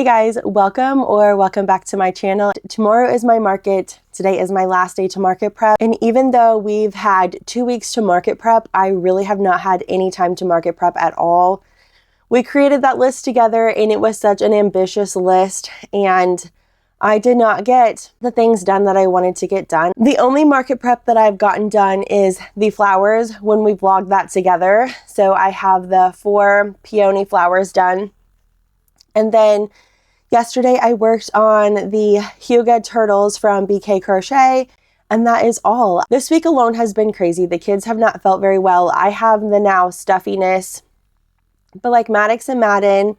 Hey guys, welcome back to my channel. Tomorrow is my market. Today is my last day to market prep. And even though we've had 2 weeks to market prep, I really have not had any time to market prep at all. We created that list together and it was such an ambitious list, and I did not get the things done that I wanted to get done. The only market prep that I've gotten done is the flowers when we vlogged that together. So I have the 4 peony flowers done. And then yesterday I worked on the Hyuga turtles from BK Crochet, and that is all. This week alone has been crazy. The kids have not felt very well. I have the now stuffiness, but like Maddox and Madden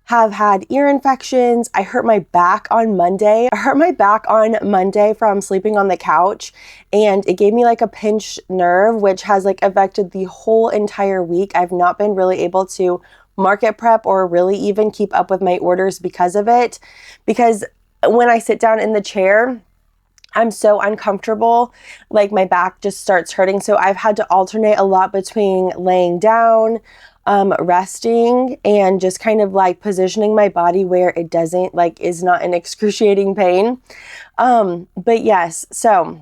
have had ear infections. I hurt my back on Monday. I hurt my back on Monday from sleeping on the couch, and it gave me like a pinched nerve, which has like affected the whole entire week. I've not been really able to market prep or really even keep up with my orders because of it. Because when I sit down in the chair, I'm so uncomfortable, like my back just starts hurting. So I've had to alternate a lot between laying down, resting, and just kind of like positioning my body where it doesn't is not in excruciating pain. But yes, so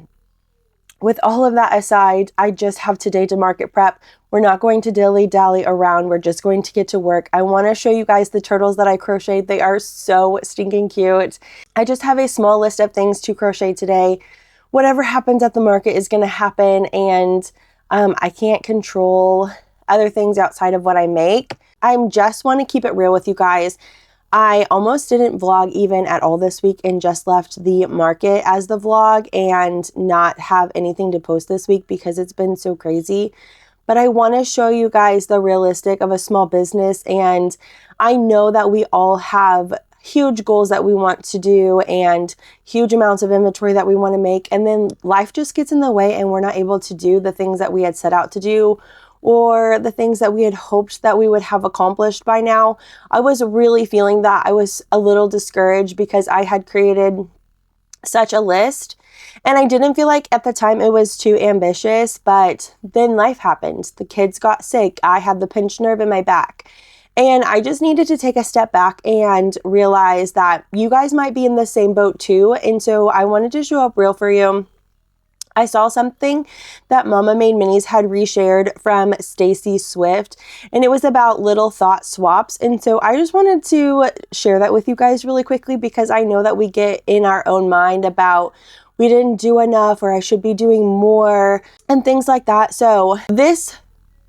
with all of that aside, I just have today to market prep. We're not going to dilly-dally around. We're just going to get to work. I want to show you guys the turtles that I crocheted. They are so stinking cute. I just have a small list of things to crochet today. Whatever happens at the market is going to happen, and I can't control other things outside of what I make. I just want to keep it real with you guys. I almost didn't vlog even at all this week and just left the market as the vlog and not have anything to post this week because it's been so crazy. But I want to show you guys the realistic of a small business, and I know that we all have huge goals that we want to do and huge amounts of inventory that we want to make, and then life just gets in the way and we're not able to do the things that we had set out to do or the things that we had hoped that we would have accomplished by now. I was really feeling that. I was a little discouraged because I had created such a list, and I didn't feel like at the time it was too ambitious, but then life happened. The kids got sick. I had the pinched nerve in my back, and I just needed to take a step back and realize that you guys might be in the same boat too. And so I wanted to show up real for you. I saw something that Mama Made Minis had reshared from Stacy Swift, and it was about little thought swaps. And so I just wanted to share that with you guys really quickly, because I know that we get in our own mind about we didn't do enough or I should be doing more and things like that. So this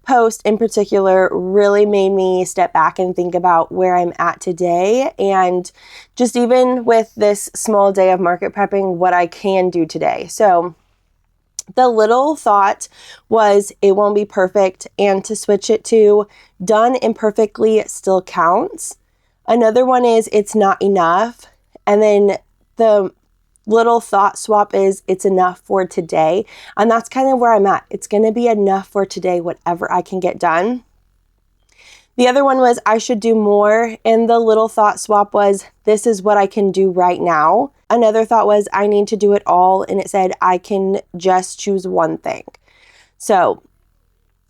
post in particular really made me step back and think about where I'm at today, and just even with this small day of market prepping, what I can do today. So the little thought was it won't be perfect, and to switch it to done imperfectly still counts. Another one is it's not enough. And then the little thought swap is it's enough for today. And that's kind of where I'm at. It's going to be enough for today, whatever I can get done. The other one was I should do more, and the little thought swap was this is what I can do right now. Another thought was I need to do it all, and it said I can just choose one thing. So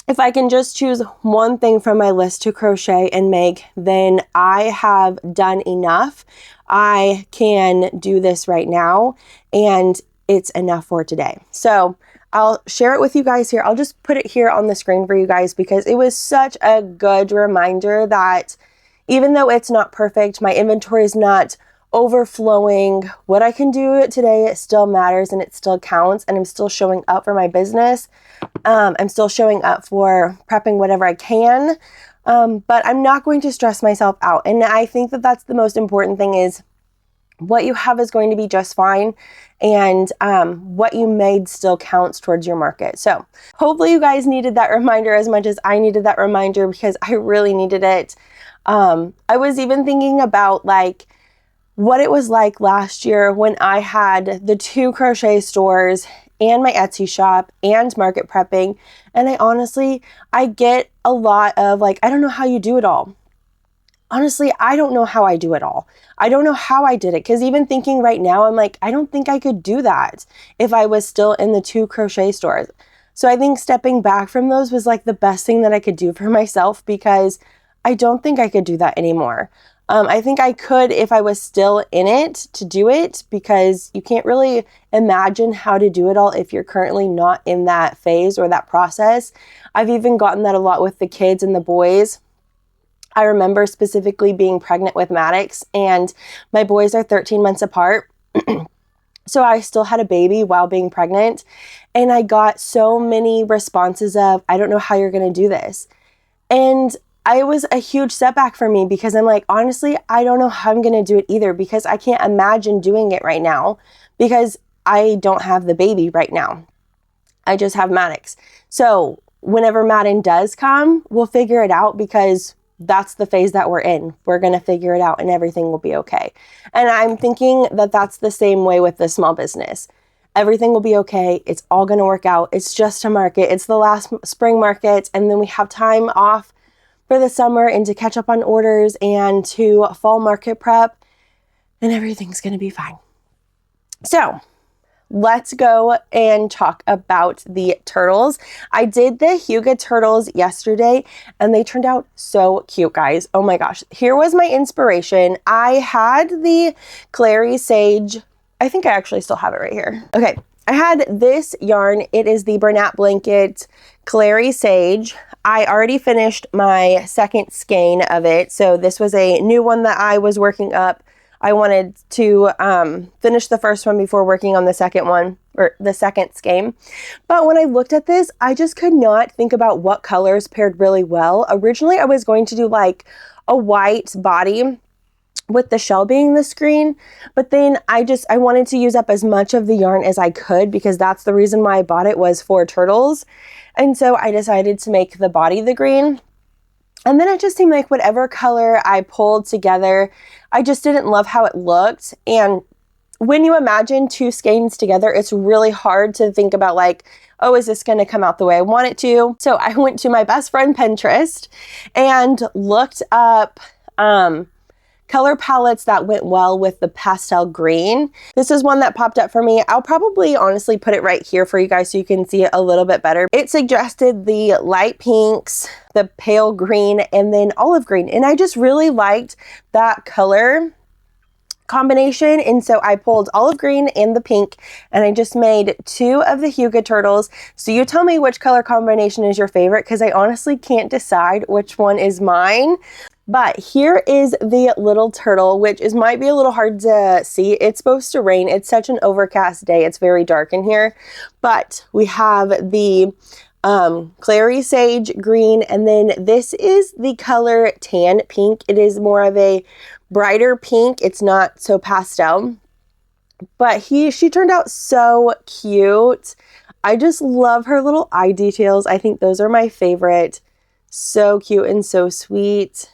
if I can just choose one thing from my list to crochet and make, then I have done enough. I can do this right now, and it's enough for today. So I'll share it with you guys here. I'll just put it here on the screen for you guys because it was such a good reminder that even though it's not perfect, my inventory is not overflowing, what I can do today, it still matters and it still counts, and I'm still showing up for my business. I'm still showing up for prepping whatever I can, but I'm not going to stress myself out. And I think that that's the most important thing, is what you have is going to be just fine, and what you made still counts towards your market. So hopefully you guys needed that reminder as much as I needed that reminder, because I really needed it. I was even thinking about what it was like last year when I had the 2 crochet stores and my Etsy shop and market prepping. And I get a lot of I don't know how you do it all. Honestly, I don't know how I do it all. I don't know how I did it, because even thinking right now, I'm I don't think I could do that if I was still in the 2 crochet stores. So I think stepping back from those was the best thing that I could do for myself, because I don't think I could do that anymore. I think I could if I was still in it to do it, because you can't really imagine how to do it all if you're currently not in that phase or that process. I've even gotten that a lot with the kids and the boys. I remember specifically being pregnant with Maddox, and my boys are 13 months apart. So I still had a baby while being pregnant, and I got so many responses of, I don't know how you're going to do this. And it was a huge setback for me, because I'm like, honestly, I don't know how I'm going to do it either, because I can't imagine doing it right now, because I don't have the baby right now. I just have Maddox. So whenever Madden does come, we'll figure it out, because that's the phase that we're in. We're going to figure it out and everything will be okay. And I'm thinking that that's the same way with the small business. Everything will be okay. It's all going to work out. It's just a market. It's the last spring market. And then we have time off for the summer and to catch up on orders and to fall market prep, and everything's going to be fine. So let's go and talk about the turtles. I did the Huga turtles yesterday, and they turned out so cute, guys. Oh my gosh. Here was my inspiration. I had the Clary Sage. I think I actually still have it right here. Okay. I had this yarn. It is the Bernat Blanket Clary Sage. I already finished my second skein of it. So this was a new one that I was working up. I wanted to finish the first one before working on the second one, or the second skein. But when I looked at this, I just could not think about what colors paired really well. Originally, I was going to do like a white body with the shell being the screen, but then I wanted to use up as much of the yarn as I could, because that's the reason why I bought it, was for turtles. And so I decided to make the body the green. And then it just seemed like whatever color I pulled together, I just didn't love how it looked. And when you imagine two skeins together, it's really hard to think about like, oh, is this going to come out the way I want it to? So I went to my best friend Pinterest and looked up color palettes that went well with the pastel green. This is one that popped up for me. I'll probably honestly put it right here for you guys so you can see it a little bit better. It suggested the light pinks, the pale green, and then olive green. And I just really liked that color combination, and so I pulled olive green and the pink, and I just made 2 of the Huga turtles. So you tell me which color combination is your favorite, because I honestly can't decide which one is mine. But here is the little turtle, which might be a little hard to see. It's supposed to rain. It's such an overcast day. It's very dark in here. But we have the Clary Sage green, and then this is the color Tan Pink. It is more of a brighter pink. It's not so pastel. But she turned out so cute. I just love her little eye details. I think those are my favorite. So cute and so sweet.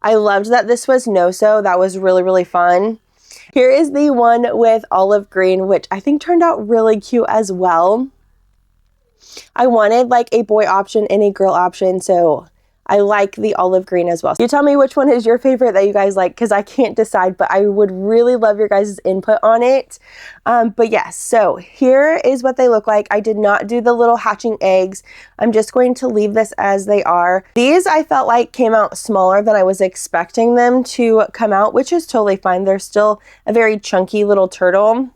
I loved that this was no-sew. That was really, really fun. Here is the one with olive green, which I think turned out really cute as well. I wanted like a boy option and a girl option, so I like the olive green as well. You tell me which one is your favorite that you guys like, because I can't decide, but I would really love your guys' input on it. But yes, so here is what they look like. I did not do the little hatching eggs. I'm just going to leave this as they are. These I felt like came out smaller than I was expecting them to come out, which is totally fine. They're still a very chunky little turtle.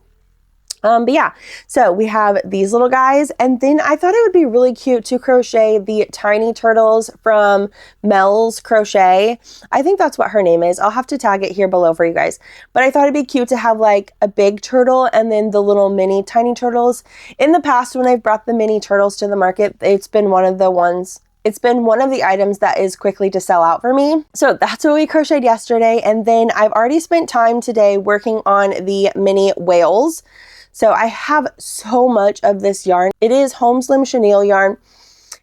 But yeah, so we have these little guys, and then I thought it would be really cute to crochet the tiny turtles from Mel's Crochet. I think that's what her name is. I'll have to tag it here below for you guys. But I thought it'd be cute to have like a big turtle and then the little mini tiny turtles. In the past, when I've brought the mini turtles to the market, it's been one of the items that is quickly to sell out for me. So that's what we crocheted yesterday. And then I've already spent time today working on the mini whales. So I have so much of this yarn. It is home slim chenille yarn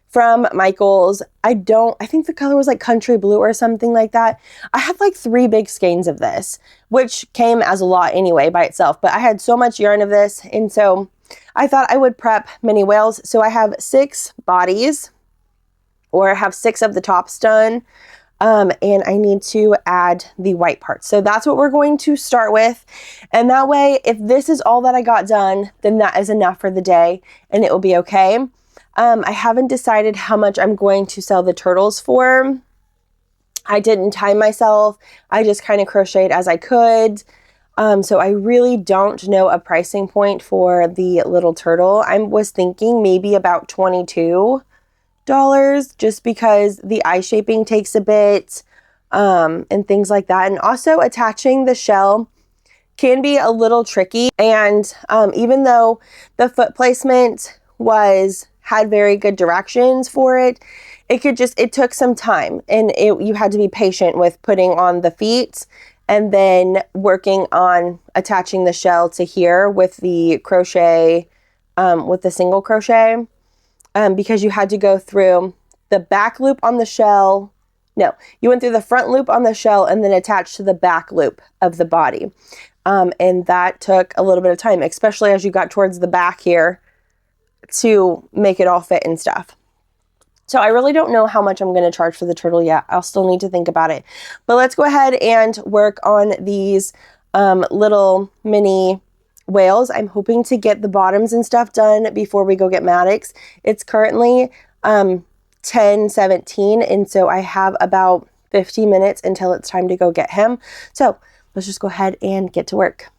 from Michaels. I think the color was like country blue or something like that. I had like 3 big skeins of this, which came as a lot anyway by itself, but I had so much yarn of this. And so I thought I would prep mini whales. So I have 6 bodies, or I have 6 of the tops done. And I need to add the white parts. So that's what we're going to start with. And that way, if this is all that I got done, then that is enough for the day and it will be okay. I haven't decided how much I'm going to sell the turtles for. I didn't time myself. I just kind of crocheted as I could. So I really don't know a pricing point for the little turtle. I was thinking maybe about $22 just because the eye shaping takes a bit, and things like that. And also attaching the shell can be a little tricky. And even though the foot placement had very good directions for it, it took some time, and you had to be patient with putting on the feet and then working on attaching the shell to here with the crochet, with the single crochet, because you had to go through the back loop on the shell. No, you went through the front loop on the shell and then attached to the back loop of the body. And that took a little bit of time, especially as you got towards the back here, to make it all fit and stuff. So I really don't know how much I'm going to charge for the turtle yet. I'll still need to think about it. But let's go ahead and work on these little mini whales. I'm hoping to get the bottoms and stuff done before we go get Maddox. It's currently 10:17, and so I have about 50 minutes until it's time to go get him. So let's just go ahead and get to work.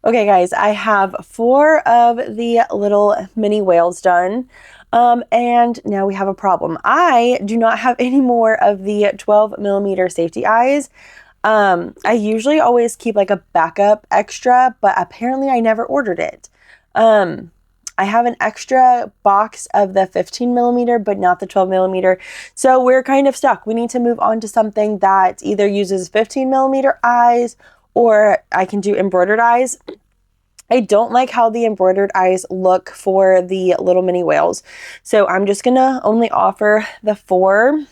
Okay guys, I have 4 of the little mini whales done. And now we have a problem. I do not have any more of the 12mm safety eyes. I usually always keep like a backup extra, but apparently I never ordered it. I have an extra box of the 15mm, but not the 12mm. So we're kind of stuck. We need to move on to something that either uses 15mm eyes or I can do embroidered eyes. I don't like how the embroidered eyes look for the little mini whales. So I'm just gonna only offer the 4.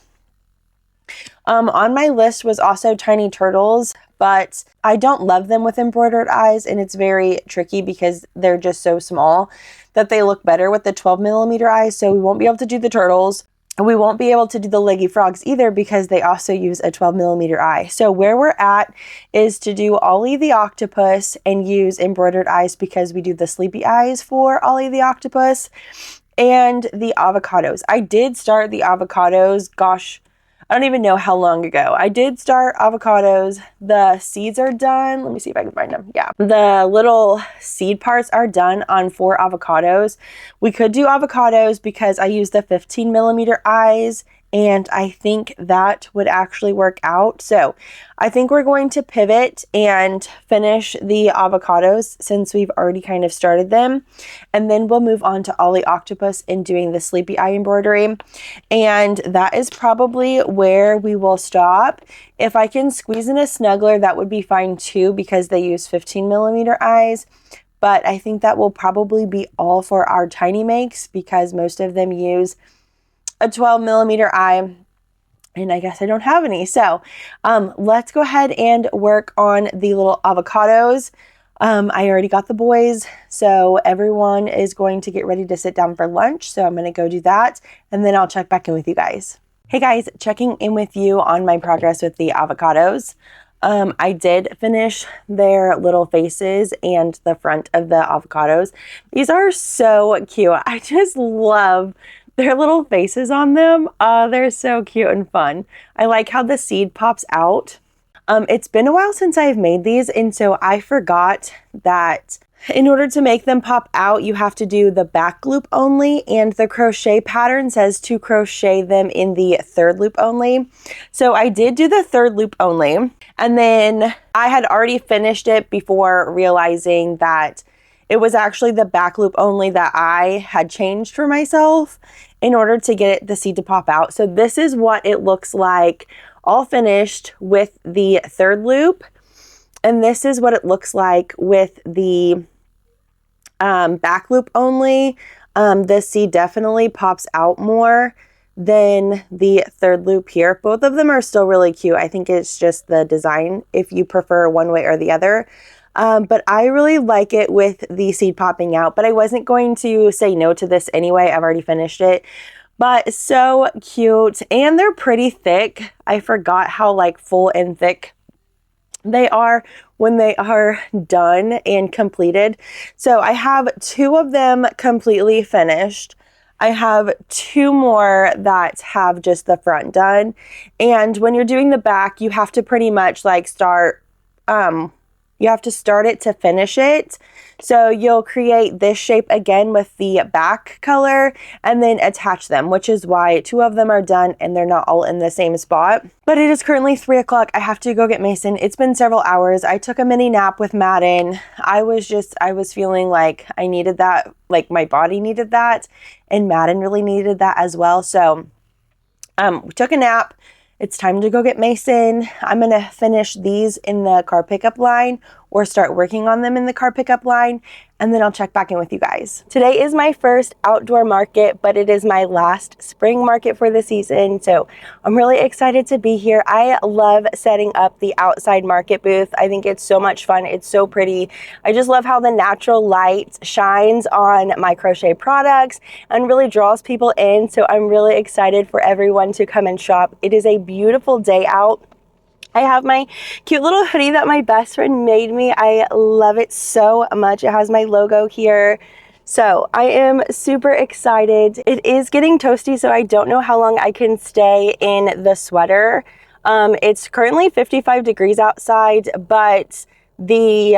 On my list was also tiny turtles, but I don't love them with embroidered eyes, and it's very tricky because they're just so small that they look better with the 12mm eyes. So we won't be able to do the turtles. And we won't be able to do the leggy frogs either because they also use a 12mm eye. So where we're at is to do Ollie the octopus and use embroidered eyes because we do the sleepy eyes for Ollie the octopus and the avocados. I did start the avocados, gosh, I don't even know how long ago. I did start avocados. The seeds are done. Let me see if I can find them. Yeah. The little seed parts are done on 4 avocados. We could do avocados because I use the 15mm eyes, and I think that would actually work out. So I think we're going to pivot and finish the avocados since we've already kind of started them. And then we'll move on to Ollie Octopus and doing the sleepy eye embroidery. And that is probably where we will stop. If I can squeeze in a snuggler, that would be fine too because they use 15mm eyes. But I think that will probably be all for our tiny makes because most of them use a 12mm eye, and I guess I don't have any. So let's go ahead and work on the little avocados. I already got the boys, so everyone is going to get ready to sit down for lunch. So I'm going to go do that, and then I'll check back in with you guys. Hey guys, checking in with you on my progress with the avocados. I did finish their little faces and the front of the avocados. These are so cute. I just love their little faces on them. They're so cute and fun. I like how the seed pops out. It's been a while since I've made these, and so I forgot that in order to make them pop out, you have to do the back loop only, and the crochet pattern says to crochet them in the 3rd loop only. So I did do the 3rd loop only, and then I had already finished it before realizing that it was actually the back loop only that I had changed for myself in order to get the seed to pop out. So this is what it looks like all finished with the 3rd loop. And this is what it looks like with the back loop only. The seed definitely pops out more than the 3rd loop here. Both of them are still really cute. I think it's just the design if you prefer one way or the other. But I really like it with the seed popping out, but I wasn't going to say no to this anyway. I've already finished it, but so cute, and they're pretty thick. I forgot how like full and thick they are when they are done and completed. So I have 2 of them completely finished. I have 2 more that have just the front done. And when you're doing the back, you have to pretty much like start, you have to start it to finish it. So you'll create this shape again with the back color and then attach them, which is why 2 of them are done and they're not all in the same spot. But it is currently 3 o'clock. I have to go get Mason. It's been several hours. I took a mini nap with Madden. I was feeling like I needed that, like my body needed that, and Madden really needed that as well. So we took a nap. It's time to go get Mason. I'm going to finish these in the car pickup line or start working on them in the car pickup line, and then I'll check back in with you guys. Today is my first outdoor market, but it is my last spring market for the season, so I'm really excited to be here. I love setting up the outside market booth. I think it's so much fun. It's so pretty. I just love how the natural light shines on my crochet products and really draws people in, so I'm really excited for everyone to come and shop. It is a beautiful day out. I have my cute little hoodie that my best friend made me. I love it so much. It has my logo here. So I am super excited. It is getting toasty, so I don't know how long I can stay in the sweater. It's currently 55 degrees outside, but the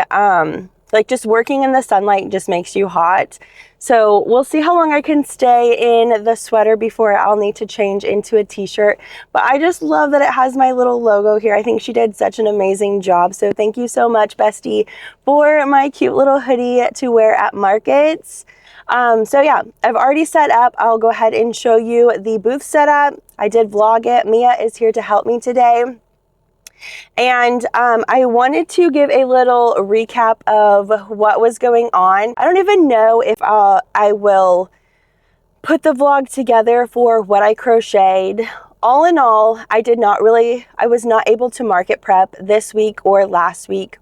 like just working in the sunlight just makes you hot. So we'll see how long I can stay in the sweater before I'll need to change into a t-shirt. But I just love that it has my little logo here. I think she did such an amazing job. So thank you so much, Bestie, for my cute little hoodie to wear at markets. So yeah, I've already set up. I'll go ahead and show you the booth setup. I did vlog it. Mia is here to help me today. And I wanted to give a little recap of what was going on. I don't even know if I will put the vlog together for what I crocheted. All in all, I was not able to market prep this week or last week.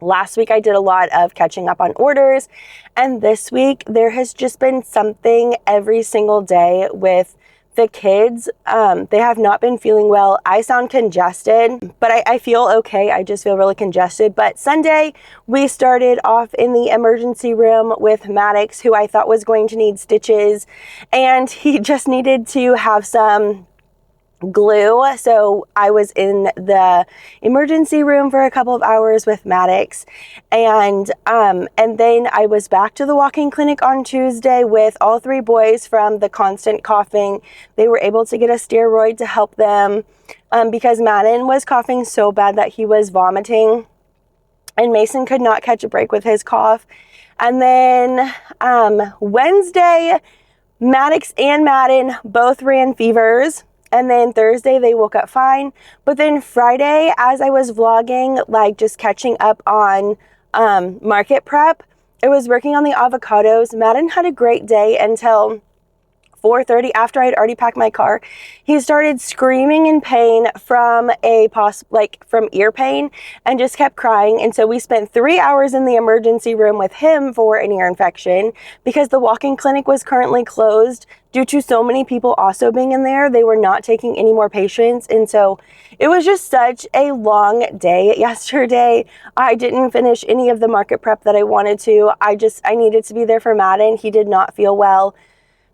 Last week I did a lot of catching up on orders, and this week there has just been something every single day with the kids. They have not been feeling well. I sound congested, but I feel okay. I just feel really congested. But Sunday, we started off in the emergency room with Maddox, who I thought was going to need stitches, and he just needed to have some glue. So I was in the emergency room for a couple of hours with Maddox, and then I was back to the walk-in clinic on Tuesday with all 3 boys from the constant coughing. They were able to get a steroid to help them because Madden was coughing so bad that he was vomiting, and Mason could not catch a break with his cough. And then Wednesday, Maddox and Madden both ran fevers. And then Thursday, they woke up fine. But then Friday, as I was vlogging, like just catching up on market prep, I was working on the avocados. Madden had a great day until 4:30 after I'd already packed my car. He started screaming in pain from from ear pain, and just kept crying. And so we spent 3 hours in the emergency room with him for an ear infection because the walk-in clinic was currently closed due to so many people also being in there. They were not taking any more patients. And so it was just such a long day yesterday. I didn't finish any of the market prep that I wanted to. I needed to be there for Madden. He did not feel well.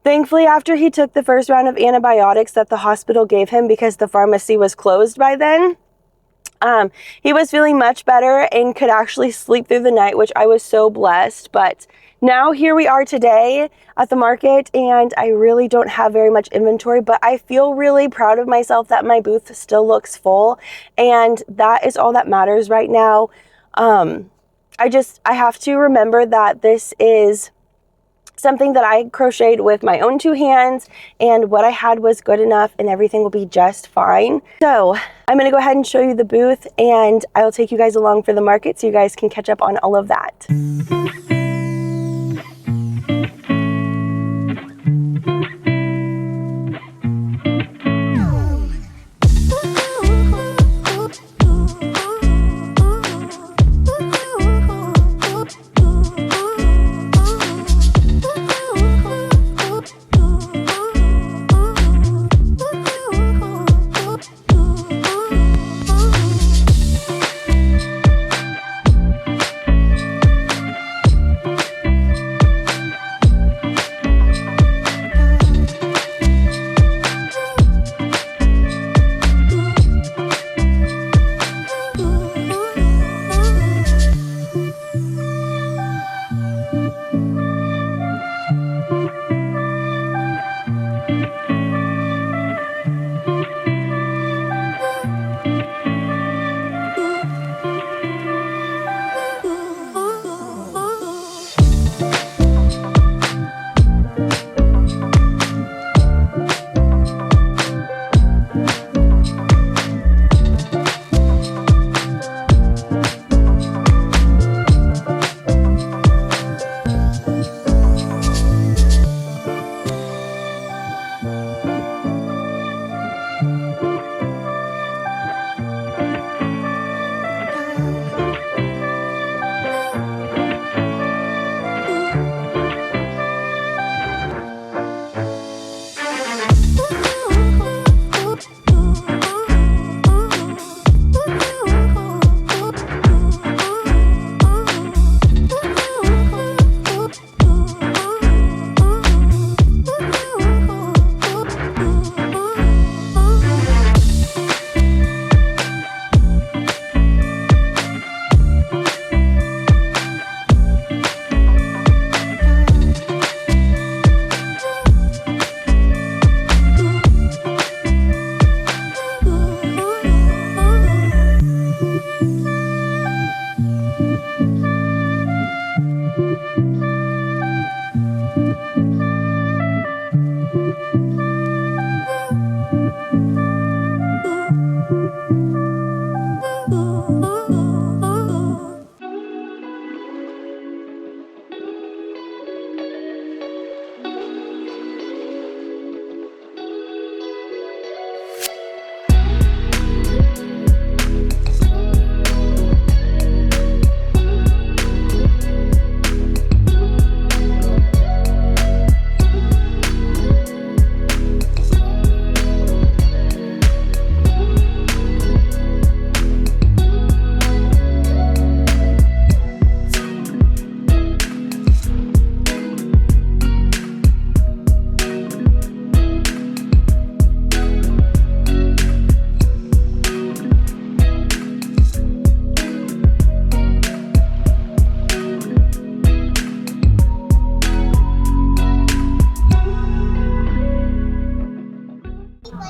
Thankfully, after he took the first round of antibiotics that the hospital gave him because the pharmacy was closed by then, he was feeling much better and could actually sleep through the night, which I was so blessed. But now here we are today at the market, and I really don't have very much inventory, but I feel really proud of myself that my booth still looks full, and that is all that matters right now. I have to remember that this is something that I crocheted with my own 2 hands, and what I had was good enough, and everything will be just fine. So I'm going to go ahead and show you the booth, and I'll take you guys along for the market so you guys can catch up on all of that.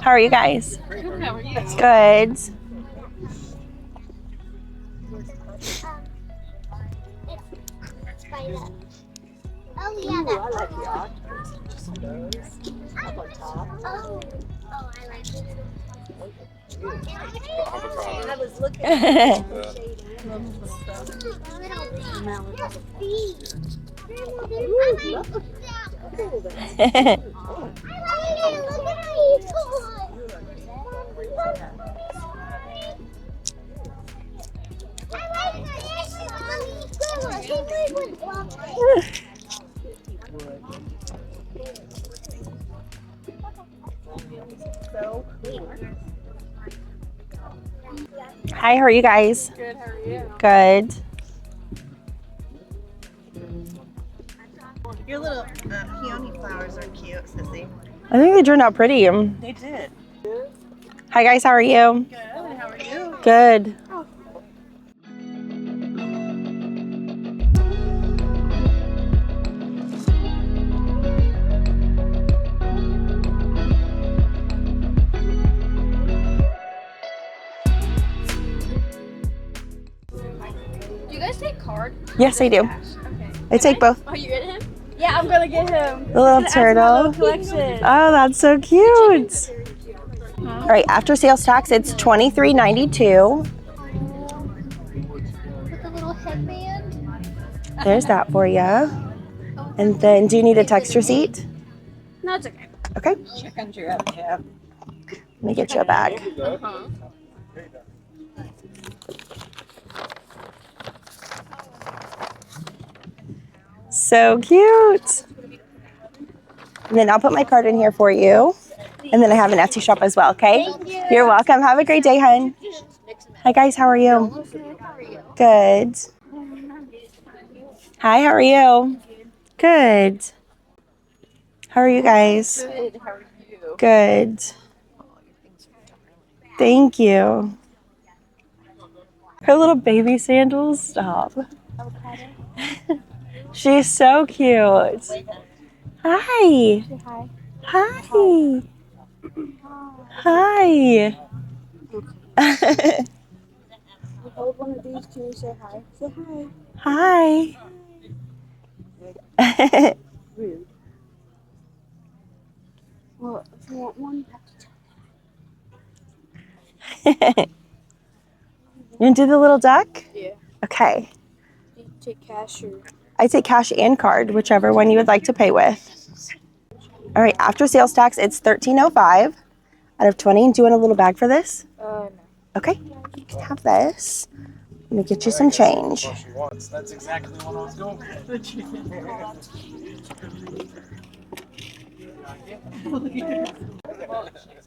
How are you guys? Good, how are you? Good. Oh yeah, that. I like the octopus. Just those up on top. Oh, I like it. I was looking at the shade. Hi, how are you guys? Good, how are you? Good. Your little peony flowers are cute, Sissy. I think they turned out pretty. They did. Hi guys, how are you? Good. How are you? Good. Do you guys take card? Yes, I do. Okay. I take both. Oh, you get him? Yeah, I'm gonna get him. The little turtle. Collection. Oh, that's so cute. All right, after sales tax, it's $23.92. With the little headband. There's that for you. And then, do you need a text receipt? No, it's okay. Okay, Check under your tab. let me get you a bag. So cute. And then I'll put my card in here for you. And then I have an Etsy shop as well, okay? You're welcome. Have a great day, hun. Hi guys, how are you? Good. Hi, how are you? Good. How are you guys? Good, how are you? Good. Thank you. Her little baby sandals, stop. She's so cute. Hi. Hi. Hi. Hold one of these two. Say hi. Say hi. Hi. Rude. Well, if you want one, you have to tell You want to do the little duck? Yeah. Okay. Do you take cash or? I take cash and card, whichever one you would like to pay with. All right, after sales tax, it's $13.05 out of 20. Do you want a little bag for this? No. Okay, you can have this. Let me get you some change. That's exactly what I was going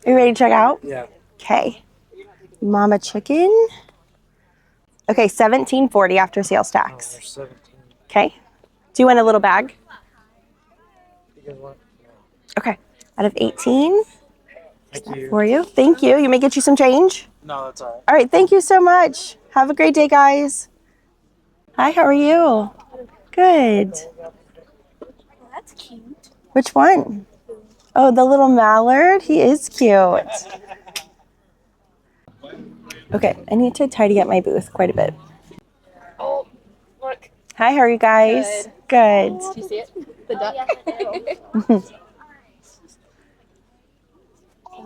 Are you ready to check out? Yeah. Okay. Mama chicken. Okay, $17.40 after sales tax. 17. Okay. Do you want a little bag? You guys want? Okay. Out of 18 Thank you. for you. Thank you. You may get you some change. No, that's all right. All right, thank you so much. Have a great day, guys. Hi, how are you? Good. That's cute. Which one? Oh, the little mallard. He is cute. Okay, I need to tidy up my booth quite a bit. Oh, look. Hi, how are you guys? Good. Do you see it? The duck.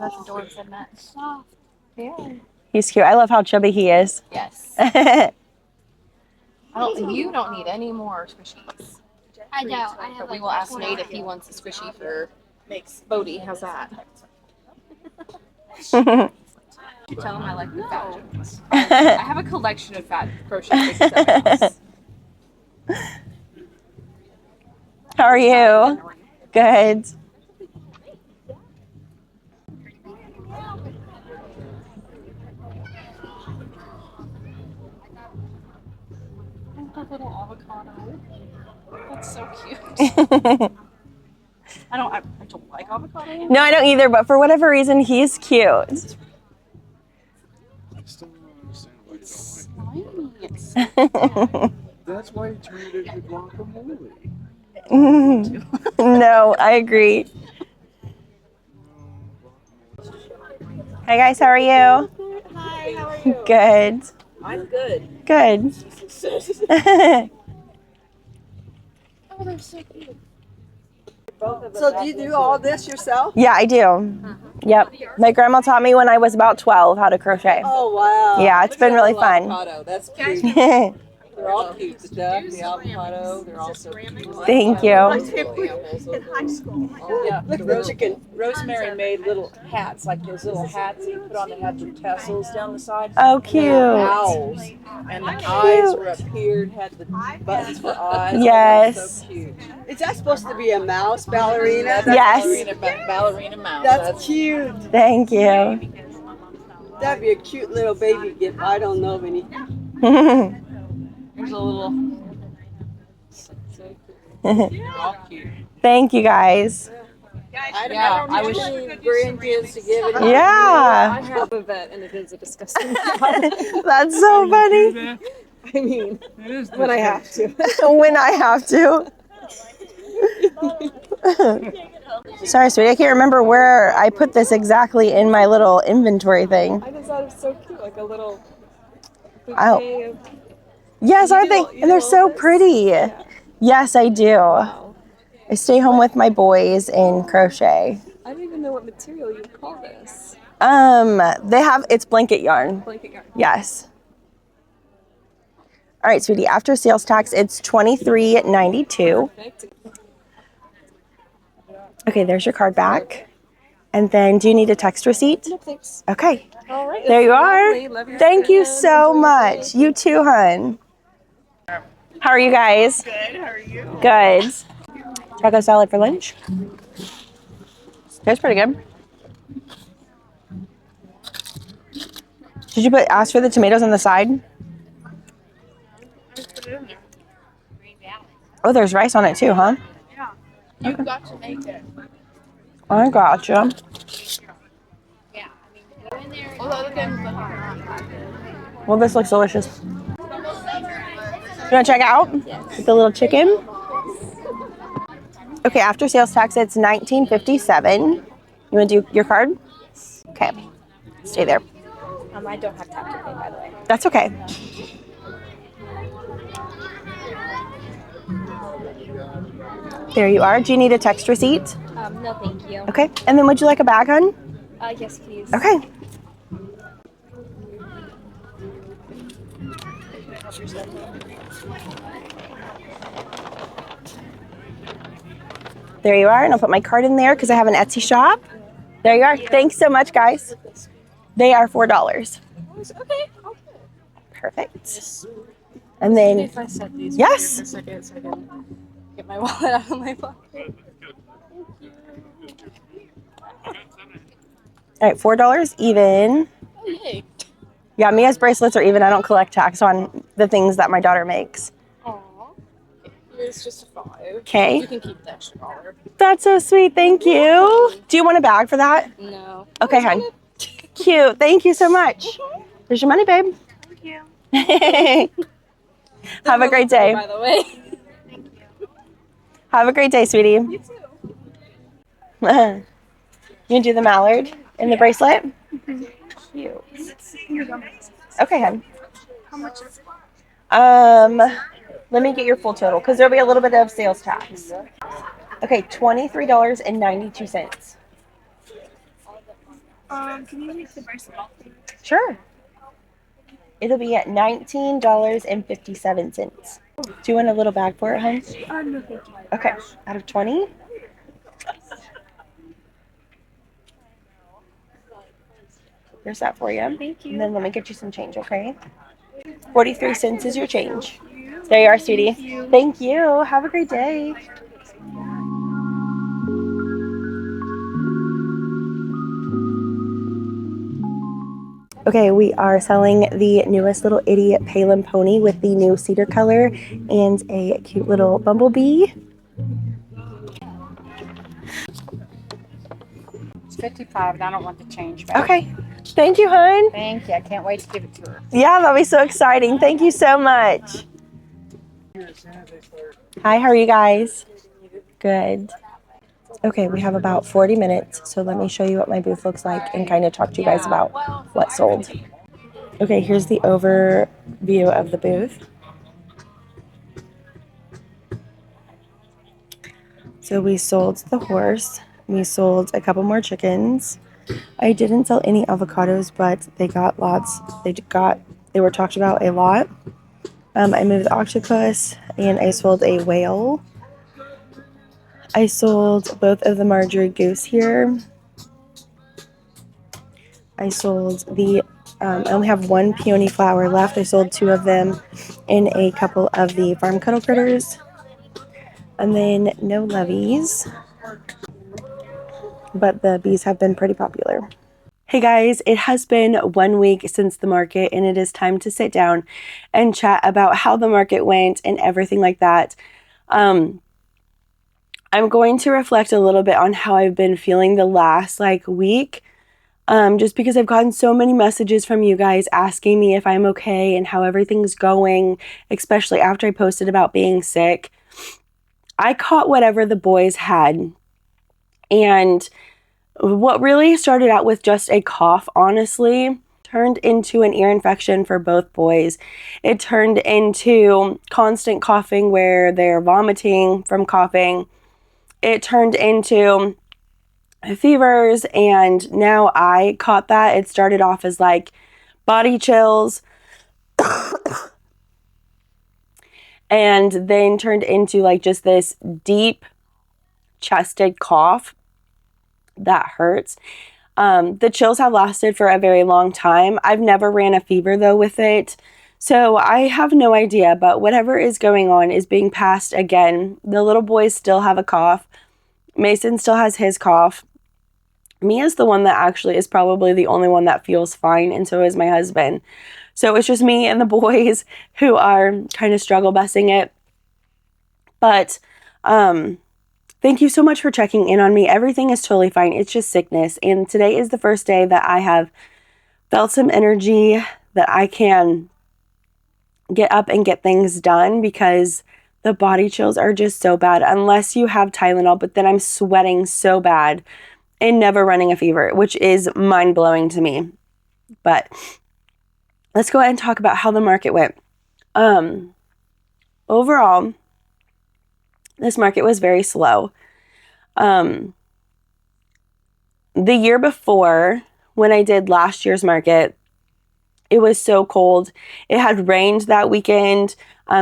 That's adorable, isn't it? Yeah. He's cute. I love how chubby he is. Yes. You don't need any more squishies. I don't. I have But we like will ask 20. Nate if he wants a squishy for Bodie. How's that? You tell him I like the fat jokes. I have a collection of fat crochet pieces at my house. How are you? Good. That little avocado. That's so cute. I don't like avocado. No, I don't either, but for whatever reason, he's cute. I still don't understand why you don't like it. That's why you treat it with guacamole. No, I agree. Hi guys, how are you? Hi, how are you? Good. I'm good. Good. So do you do all this yourself? Yeah, I do. Yep. My grandma taught me when I was about 12 how to crochet. Oh, wow. Yeah, it's been really fun. Avocado. That's cute. They're all cute. The duck, the avocado, they're all so cute. Thank you. In high school. Yeah, look at the chicken. Rosemary made little hats, like those little hats that you put on that had the tassels down the side. Oh, They were cute. owls. And the eyes were up here, had the buttons for eyes. Yes. Oh, so cute. Is that supposed to be a mouse ballerina? Yes. Ballerina mouse. That's cute. Thank you. That'd be a cute little baby gift. I don't know of any. There's a little. They're all cute. Thank you guys. I wish grandkids to give it. Yeah. I have a vet and it is a disgusting job. That's so funny. I mean, when I have to. When I have to. Sorry, sweetie, I can't remember where I put this exactly in my little inventory thing. I just thought it was so cute, like a little Oh. bouquet of. Yes, aren't they? You And they're do all so this? pretty. Yeah. Yes, I do. Wow. I stay home with my boys and crochet. I don't even know what material you would call this. They have, it's blanket yarn. Blanket yarn. Yes. All right, sweetie, after sales tax, it's $23.92. Perfect. Okay, there's your card back. And then, do you need a text receipt? No thanks. Okay. All right. There you lovely. are. Love your Thank you friend. so Enjoy your much. day. You too, hun. How are you guys? Good, how are you? Good. Taco salad for lunch. That's pretty good. Did you ask for the tomatoes on the side? Oh, there's rice on it too, huh? Yeah. You've got to make it. I gotcha. Although the things look not. Well, this looks delicious. You want to check out? With the little chicken? Okay, after sales tax, it's $19.57. You want to do your card? Okay. Stay there. I don't have tap to pay, by the way. That's okay. There you are. Do you need a text receipt? No, thank you. Okay. And then would you like a bag, hun? Yes, please. Okay. There you are, and I'll put my card in there because I have an Etsy shop. There you are. Thanks so much, guys. They are $4. Okay. Perfect. And then, If I set these yes. for a second so I can get my wallet out of my pocket. All right, $4 even. Oh, yay. Yeah, Mia's bracelets are even. I don't collect tax on the things that my daughter makes. Aww. Here's just a 5. Okay. You can keep the extra $1. That's so sweet. Thank you. Do you want a bag for that? No. Okay, hon. Cute. Thank you so much. There's your money, babe. Thank you. Have a great day. By the way. Thank you. Have a great day, sweetie. You too. You gonna do the mallard and the bracelet? Cute. Okay, hon. How much is it? Let me get your full total because there'll be a little bit of sales tax. Okay, $23.92. Can you make the bracelet off? Sure. It'll be at $19.57. Do you want a little bag for it, hon? No, thank you. Okay, out of 20. Here's that for you. Thank you. And then let me get you some change, okay? 43 cents is your change. There you are, sweetie. Thank you. Have a great day. Okay, we are selling the newest little itty Palin pony with the new cedar color and a cute little bumblebee. It's 55 and I don't want the change back. Okay. Thank you, hon. Thank you. I can't wait to give it to her. Yeah, that'll be so exciting. Thank you so much. Hi, how are you guys? Good. Okay, we have about 40 minutes, so let me show you what my booth looks like and kind of talk to you guys about what sold. Okay, here's the overview of the booth. So we sold the horse, we sold a couple more chickens. I didn't sell any avocados, but they got lots. They were talked about a lot. I moved the octopus, and I sold a whale. I sold both of the Marjorie goose here. I sold I only have one peony flower left. I sold 2 of them and a couple of the farm cuddle critters. And then no levies, but the bees have been pretty popular. Hey guys, it has been 1 week since the market, and it is time to sit down and chat about how the market went and everything like that. I'm going to reflect a little bit on how I've been feeling the last week, just because I've gotten so many messages from you guys asking me if I'm okay and how everything's going, especially after I posted about being sick. I caught whatever the boys had, and what really started out with just a cough, honestly, turned into an ear infection for both boys. It turned into constant coughing where they're vomiting from coughing. It turned into fevers, and now I caught that. It started off as body chills and then turned into just this deep chested cough that hurts. The chills have lasted for a very long time. I've never ran a fever though with it, so I have no idea, but whatever is going on is being passed again. The little boys still have a cough. Mason still has his cough. Mia's the one that actually is probably the only one that feels fine, and so is my husband. So it's just me and the boys who are kind of struggle busing it. But thank you so much for checking in on me. Everything is totally fine. It's just sickness. And today is the first day that I have felt some energy that I can get up and get things done, because the body chills are just so bad unless you have Tylenol. But then I'm sweating so bad and never running a fever, which is mind-blowing to me. But let's go ahead and talk about how the market went. Overall, this market was very slow. The year before, when I did last year's market, it was so cold. It had rained that weekend,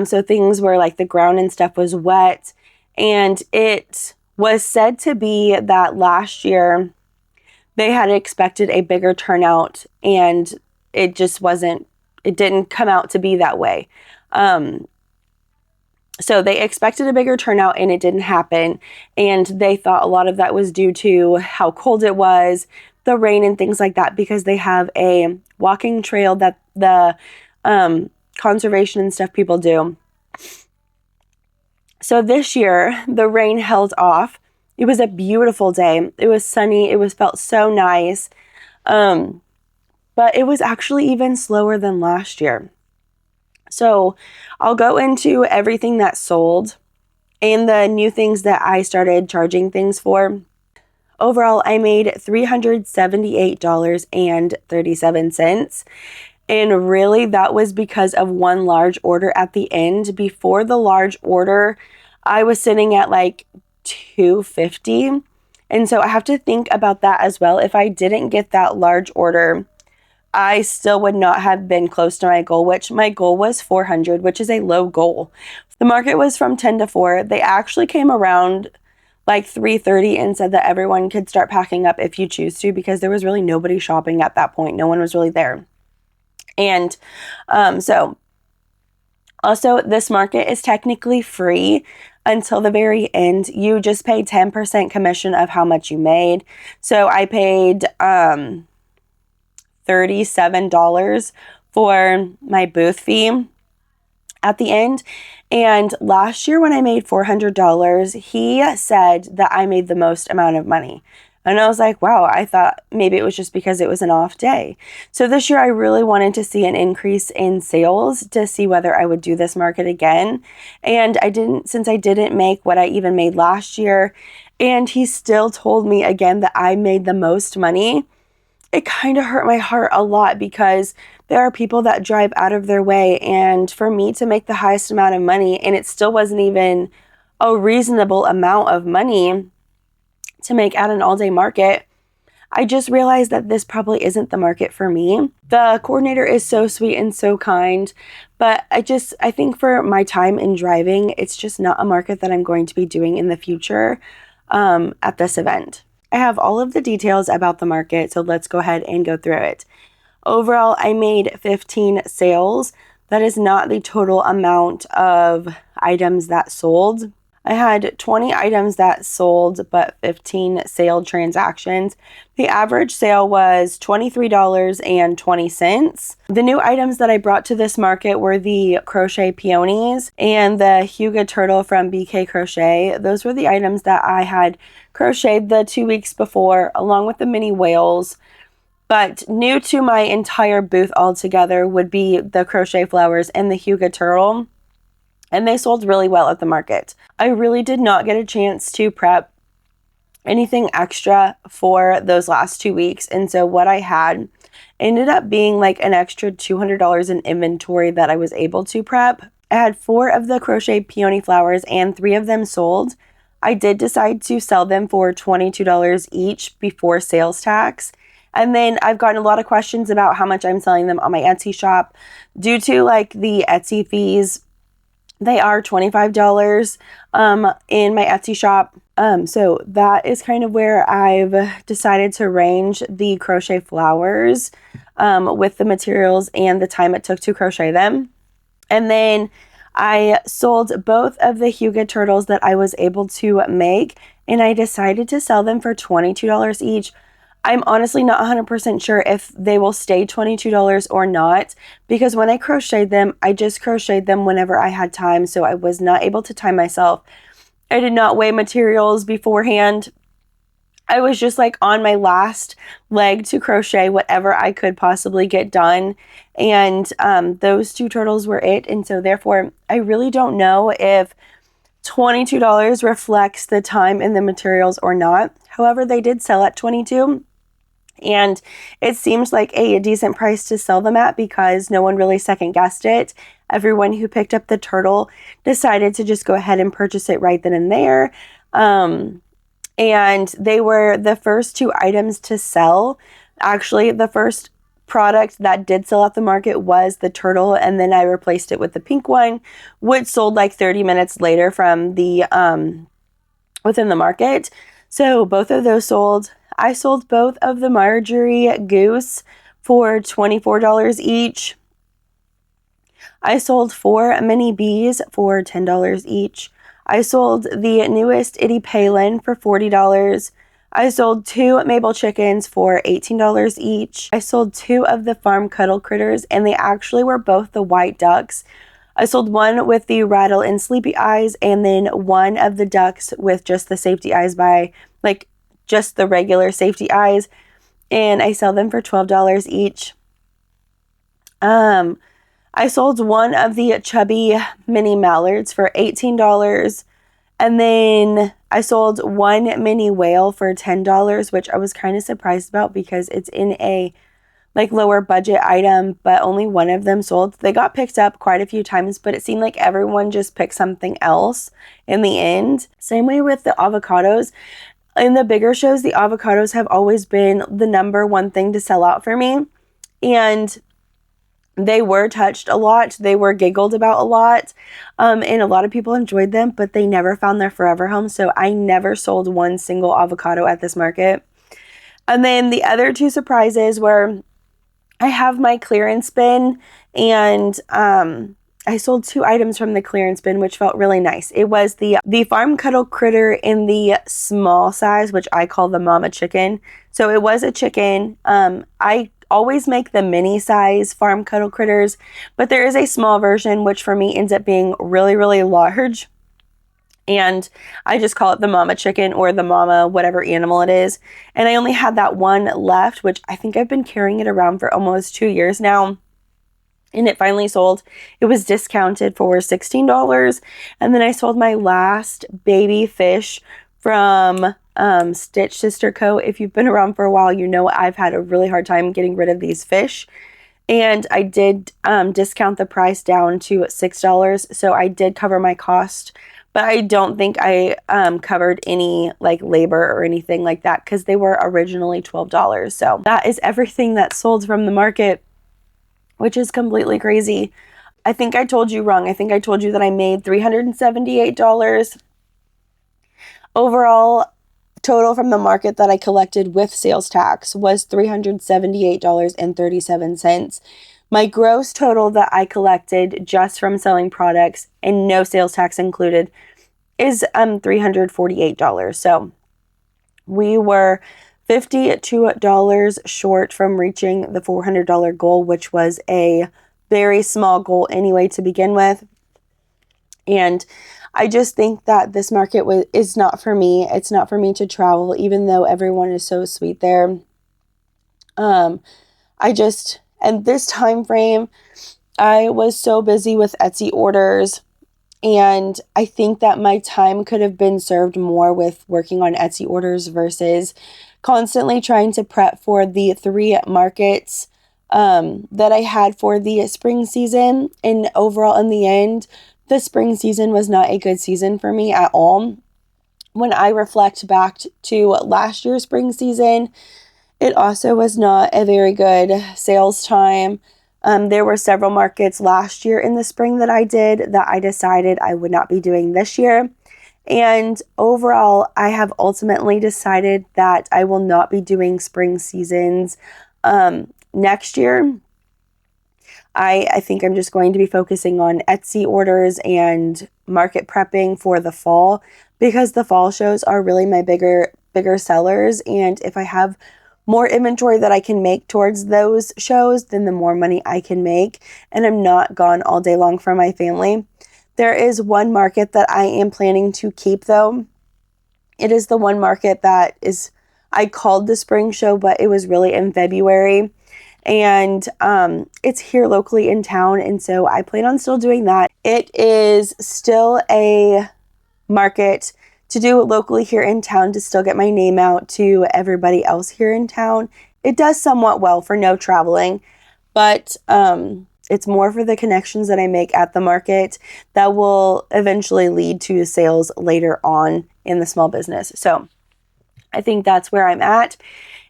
so things were the ground and stuff was wet. And it was said to be that last year they had expected a bigger turnout, and it just wasn't, it didn't come out to be that way. So they expected a bigger turnout and it didn't happen. And they thought a lot of that was due to how cold it was, the rain and things like that, because they have a walking trail that the conservation and stuff people do. So this year the rain held off. It was a beautiful day. It was sunny. It felt so nice. But it was actually even slower than last year. So I'll go into everything that sold and the new things that I started charging things for. Overall, I made $378.37. And really, that was because of one large order at the end. Before the large order, I was sitting at $250. And so I have to think about that as well. If I didn't get that large order, I still would not have been close to my goal, which my goal was 400, which is a low goal. The market was from 10 to 4. They actually came around 3:30 and said that everyone could start packing up if you choose to, because there was really nobody shopping at that point. No one was really there. And so also, this market is technically free until the very end. You just pay 10% commission of how much you made. So I paid $37 for my booth fee at the end. And last year when I made $400, he said that I made the most amount of money. And I was like, wow, I thought maybe it was just because it was an off day. So this year I really wanted to see an increase in sales to see whether I would do this market again. And I didn't, since I didn't make what I even made last year, and he still told me again that I made the most money. It kind of hurt my heart a lot because there are people that drive out of their way, and for me to make the highest amount of money, and it still wasn't even a reasonable amount of money to make at an all-day market, I just realized that this probably isn't the market for me. The coordinator is so sweet and so kind, but I think for my time in driving, it's just not a market that I'm going to be doing in the future at this event. I have all of the details about the market, so let's go ahead and go through it. Overall, I made 15 sales. That is not the total amount of items that sold. I had 20 items that sold, but 15 sale transactions. The average sale was $23.20. The new items that I brought to this market were the crochet peonies and the Huga turtle from BK Crochet. Those were the items that I had crocheted the 2 weeks before, along with the mini whales. But new to my entire booth altogether would be the crochet flowers and the Huga turtle. And they sold really well at the market. I really did not get a chance to prep anything extra for those last 2 weeks. And so what I had ended up being like an extra $200 in inventory that I was able to prep. I had 4 of the crochet peony flowers and 3 of them sold. I did decide to sell them for $22 each before sales tax. And then I've gotten a lot of questions about how much I'm selling them on my Etsy shop. Due to like the Etsy fees, they are $25 in my Etsy shop. So that is kind of where I've decided to range the crochet flowers with the materials and the time it took to crochet them. And then I sold both of the Huga turtles that I was able to make, and I decided to sell them for $22 each. I'm honestly not 100% sure if they will stay $22 or not, because when I crocheted them, I just crocheted them whenever I had time, so I was not able to time myself. I did not weigh materials beforehand. I was just like on my last leg to crochet whatever I could possibly get done, and those 2 turtles were it, and so therefore I really don't know if $22 reflects the time and the materials or not. However, they did sell at $22. And it seems like a decent price to sell them at because no one really second guessed it. Everyone who picked up the turtle decided to just go ahead and purchase it right then and there. And they were the first 2 items to sell. Actually, the first product that did sell at the market was the turtle, and then I replaced it with the pink one, which sold like 30 minutes later from the within the market. So both of those sold. I sold both of the Marjorie Goose for $24 each. I sold 4 mini bees for $10 each. I sold the newest Itty Palin for $40. I sold 2 Mabel chickens for $18 each. I sold 2 of the farm cuddle critters, and they actually were both the white ducks. I sold 1 with the rattle and sleepy eyes, and then 1 of the ducks with just the safety eyes by like just the regular safety eyes, and I sell them for $12 each. I sold 1 of the chubby mini mallards for $18, and then I sold 1 mini whale for $10, which I was kind of surprised about because it's in a like lower budget item, but only 1 of them sold. They got picked up quite a few times, but it seemed like everyone just picked something else in the end. Same way with the avocados. In the bigger shows, the avocados have always been the #1 thing to sell out for me. And they were touched a lot. They were giggled about a lot. And a lot of people enjoyed them, but they never found their forever home. So I never sold 1 single avocado at this market. And then the other 2 surprises were I have my clearance bin, and I sold 2 items from the clearance bin, which felt really nice. It was the farm cuddle critter in the small size, which I call the mama chicken. So it was a chicken. I always make the mini size farm cuddle critters, but there is a small version, which for me ends up being really, really large. And I just call it the mama chicken or the mama whatever animal it is. And I only had that one left, which I think I've been carrying it around for almost 2 years now. And it finally sold. It was discounted for $16. And then I sold my last baby fish from Stitch Sister Co. If you've been around for a while, you know I've had a really hard time getting rid of these fish. And I did discount the price down to $6. So I did cover my cost. But I don't think I covered any like labor or anything like that because they were originally $12. So that is everything that sold from the market, which is completely crazy. I think I told you wrong. I think I told you that I made $378. Overall, total from the market that I collected with sales tax was $378.37. My gross total that I collected just from selling products and no sales tax included is $348. So we were $52 short from reaching the $400 goal, which was a very small goal anyway to begin with. And I just think that this market is not for me. It's not for me to travel, even though everyone is so sweet there. And this time frame, I was so busy with Etsy orders, and I think that my time could have been served more with working on Etsy orders versus constantly trying to prep for the 3 markets that I had for the spring season. And overall, in the end, the spring season was not a good season for me at all. When I reflect back to last year's spring season, it also was not a very good sales time. There were several markets last year in the spring that I did that I decided I would not be doing this year. And overall, I have ultimately decided that I will not be doing spring seasons next year. I think I'm just going to be focusing on Etsy orders and market prepping for the fall, because the fall shows are really my bigger sellers. And if I have more inventory that I can make towards those shows, then the more money I can make. And I'm not gone all day long from my family. There is one market that I am planning to keep though. It is the one market that I called the spring show, but it was really in February. And it's here locally in town. And so I plan on still doing that. It is still a market to do locally here in town to still get my name out to everybody else here in town. It does somewhat well for no traveling, but it's more for the connections that I make at the market that will eventually lead to sales later on in the small business. So I think that's where I'm at.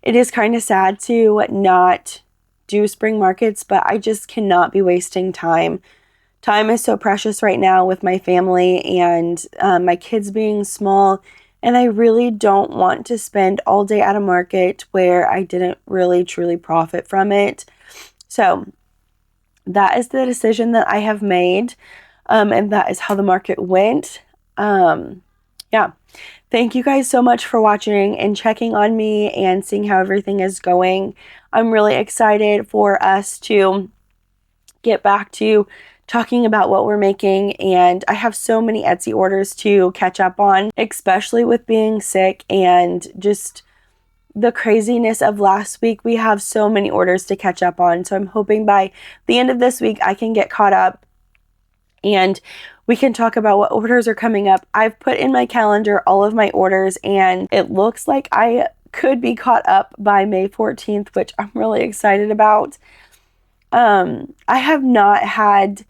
It is kind of sad to not do spring markets, but I just cannot be wasting time. Time is so precious right now with my family and my kids being small, and I really don't want to spend all day at a market where I didn't really truly profit from it. So that is the decision that I have made, and that is how the market went. Yeah. Thank you guys so much for watching and checking on me and seeing how everything is going. I'm really excited for us to get back to talking about what we're making, and I have so many Etsy orders to catch up on, especially with being sick and just the craziness of last week. We have so many orders to catch up on, so I'm hoping by the end of this week I can get caught up and we can talk about what orders are coming up. I've put in my calendar all of my orders, and it looks like I could be caught up by May 14th, which I'm really excited about. I have not had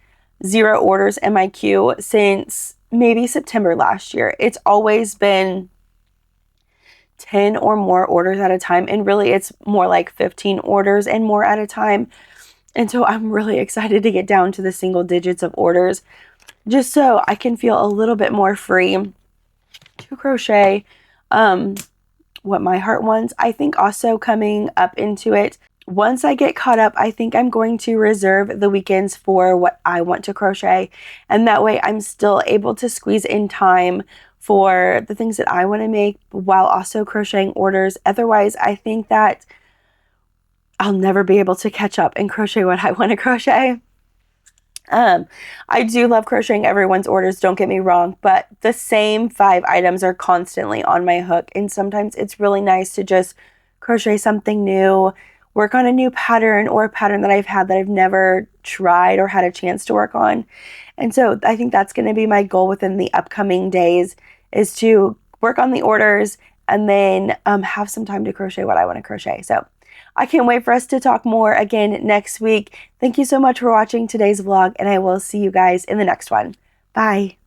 0 orders in my queue since maybe September last year. It's always been 10 or more orders at a time, and really it's more like 15 orders and more at a time. And so I'm really excited to get down to the single digits of orders, just so I can feel a little bit more free to crochet what my heart wants. I think also coming up into it, once I get caught up, I think I'm going to reserve the weekends for what I want to crochet. And that way I'm still able to squeeze in time for the things that I want to make while also crocheting orders. Otherwise, I think that I'll never be able to catch up and crochet what I want to crochet. I do love crocheting everyone's orders, don't get me wrong, but the same 5 items are constantly on my hook, and sometimes it's really nice to just crochet something new, work on a new pattern or a pattern that I've had that I've never tried or had a chance to work on. And so I think that's going to be my goal within the upcoming days, is to work on the orders and then have some time to crochet what I want to crochet. So I can't wait for us to talk more again next week. Thank you so much for watching today's vlog, and I will see you guys in the next one. Bye.